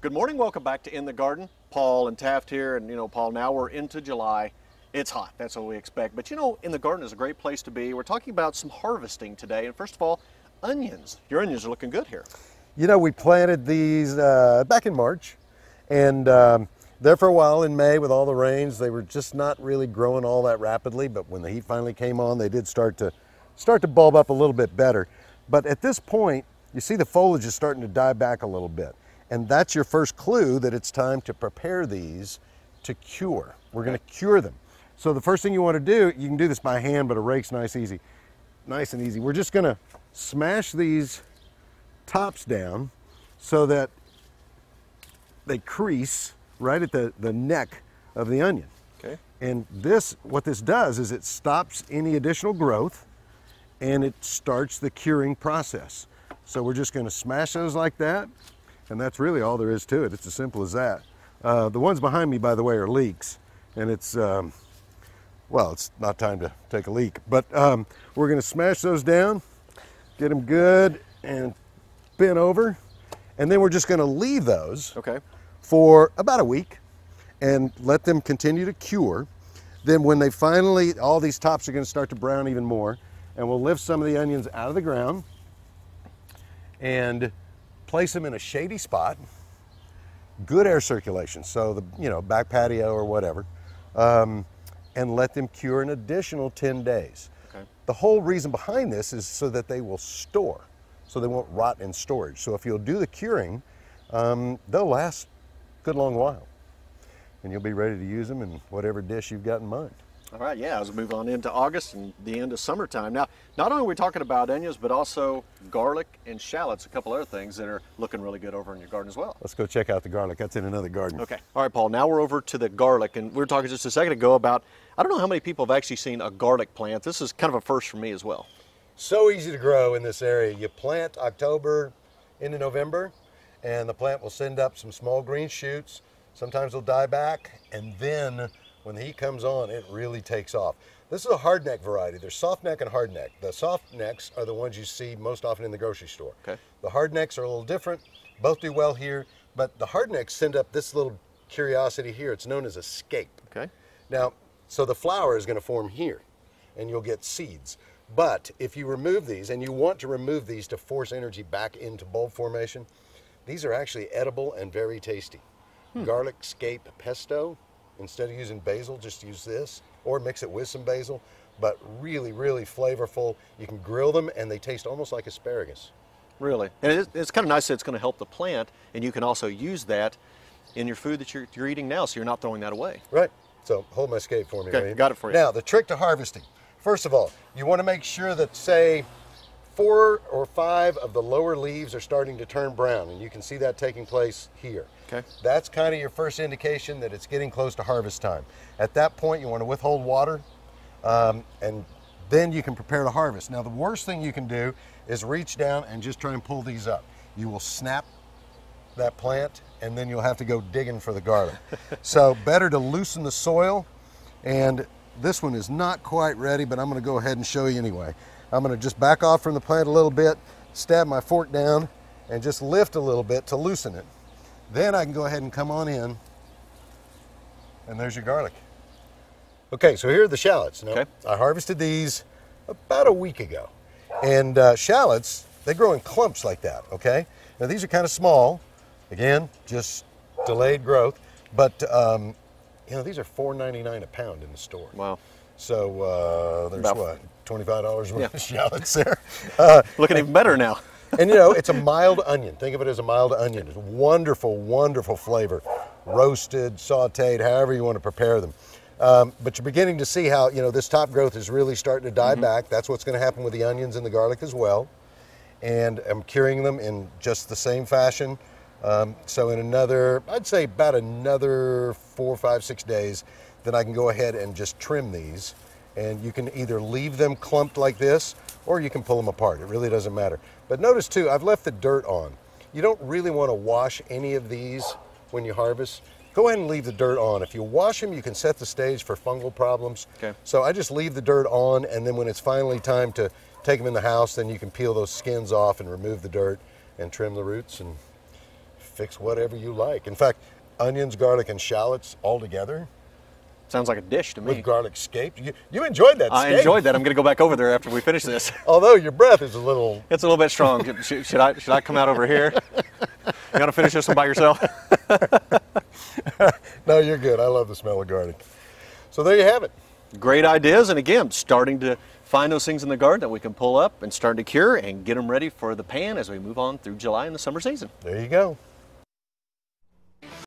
Good morning, welcome back to In the Garden. Paul and Taft here, and Paul, now we're into July. It's hot, that's what we expect. But In the Garden is a great place to be. We're talking about some harvesting today, and first of all, onions. Your onions are looking good here. We planted these back in March, and there for a while in May with all the rains, they were just not really growing all that rapidly, but when the heat finally came on, they did start to bulb up a little bit better. But at this point, you see the foliage is starting to die back a little bit. And that's your first clue that it's time to prepare these to cure. We're going to cure them. So the first thing you want to do, you can do this by hand, but a rake's nice and easy. We're just going to smash these tops down so that they crease right at the neck of the onion. Okay. And what this does is it stops any additional growth and it starts the curing process. So we're just going to smash those like that. And that's really all there is to it. It's as simple as that. The ones behind me, by the way, are leeks. And it's, well, it's not time to take a leak. But we're going to smash those down, get them good and bent over. And then we're just going to leave those for about a week and let them continue to cure. Then when they finally, all these tops are going to start to brown even more. And we'll lift some of the onions out of the ground and place them in a shady spot, good air circulation, so the back patio or whatever, and let them cure an additional 10 days. Okay. The whole reason behind this is so that they will store, so they won't rot in storage. So if you'll do the curing, they'll last a good long while, and you'll be ready to use them in whatever dish you've got in mind. All right, yeah, as we move on into August and the end of summertime. Now, not only are we talking about onions, but also garlic and shallots, a couple other things that are looking really good over in your garden as well. Let's go check out the garlic. That's in another garden. Okay. All right, Paul, now we're over to the garlic, and we were talking just a second ago about, I don't know how many people have actually seen a garlic plant. This is kind of a first for me as well. So easy to grow in this area. You plant October into November, and the plant will send up some small green shoots. Sometimes they'll die back, and then when the heat comes on, it really takes off. This is a hardneck variety. There's soft neck and hard neck. The soft necks are the ones you see most often in the grocery store. Okay. The hard necks are a little different. Both do well here, but the hard necks send up this little curiosity here. It's known as a scape. Okay. Now, so the flower is going to form here, and you'll get seeds. But if you remove these, and you want to remove these to force energy back into bulb formation, these are actually edible and very tasty. Garlic scape pesto. Instead of using basil, just use this, or mix it with some basil, but really, really flavorful. You can grill them, and they taste almost like asparagus. Really? And it's kind of nice that it's going to help the plant, and you can also use that in your food that you're eating now, so you're not throwing that away. Right. So hold my scape for me. Okay, got it for you. Now, the trick to harvesting. First of all, you want to make sure that, say, 4 or 5 of the lower leaves are starting to turn brown, and you can see that taking place here. Okay. That's kind of your first indication that it's getting close to harvest time. At that point, you want to withhold water, and then you can prepare to harvest. Now, the worst thing you can do is reach down and just try and pull these up. You will snap that plant, and then you'll have to go digging for the garlic. So better to loosen the soil, and this one is not quite ready, but I'm going to go ahead and show you anyway. I'm going to just back off from the plant a little bit, stab my fork down, and just lift a little bit to loosen it. Then I can go ahead and come on in, and there's your garlic. Okay, so here are the shallots. Now, I harvested these about a week ago. And shallots, they grow in clumps like that, okay? Now these are kind of small. Again, just delayed growth. But, these are $4.99 a pound in the store. Wow. So there's what, $25 worth of shallots there. Looking even better now. And it's a mild onion. Think of it as a mild onion. It's a wonderful, wonderful flavor. Roasted, sauteed, however you want to prepare them. But you're beginning to see how, this top growth is really starting to die back. That's what's going to happen with the onions and the garlic as well. And I'm curing them in just the same fashion. So in another, I'd say about another 4, 5, 6 days, then I can go ahead and just trim these. And you can either leave them clumped like this, or you can pull them apart. It really doesn't matter. But notice too, I've left the dirt on. You don't really want to wash any of these when you harvest. Go ahead and leave the dirt on. If you wash them, you can set the stage for fungal problems. Okay. So I just leave the dirt on, and then when it's finally time to take them in the house, then you can peel those skins off and remove the dirt and trim the roots and fix whatever you like. In fact, onions, garlic, and shallots all together Sounds like a dish to me. with garlic scape. You enjoyed that steak. I enjoyed that. I'm going to go back over there after we finish this. Although your breath is a little... It's a little bit strong. Should I come out over here? You want to finish this one by yourself? No, you're good. I love the smell of garlic. So there you have it. Great ideas, and again, starting to find those things in the garden that we can pull up and start to cure and get them ready for the pan as we move on through July and the summer season. There you go.